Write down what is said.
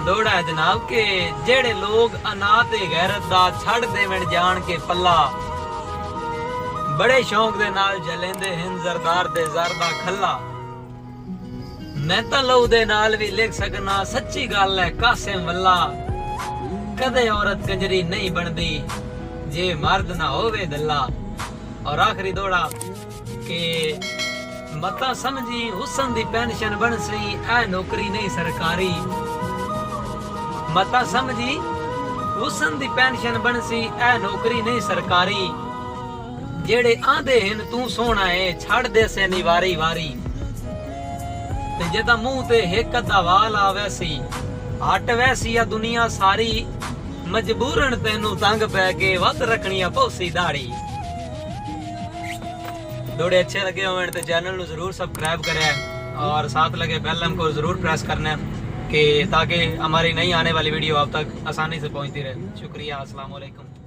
दौड़ा है जनाब के जेड़े लोग अनाथ गैरत दा छड़ देवन जान के पल्ला बड़े शौक दे नाल जलेंदे हिंद जरदार दे जरदा खल्ला। मैं तो लहू दे नाल भी लिख सकना सच्ची गल है कासिम वल्ला। कदे औरत कंजरी नहीं बनदी जे मर्द ना होवे दल्ला। और आखिरी दौड़ा के मता समझी हुसन दी पेंशन बनसी ऐ नौकरी नहीं सरकारी। मता समझी हुसन दी पेंशन बनसी ऐ नौकरी नहीं सरकारी। जेड़े आंदे हिन तू सोना है छड़ दे से निवारी वारी। ते जदा मुंह ते हिक अद्धा वाल आवे सी हट वैसी आ दुनिया सारी। मजबूरन तेनू तंग पै के वध रखनिया पौसी दाढ़ी। दौड़े अच्छे लगे हों तो चैनल को जरूर सब्सक्राइब करें और साथ लगे बेल आइकन को जरूर प्रेस करना कि ताकि हमारी नई आने वाली वीडियो आप तक आसानी से पहुंचती रहे। शुक्रिया। अस्सलाम वालेकुम।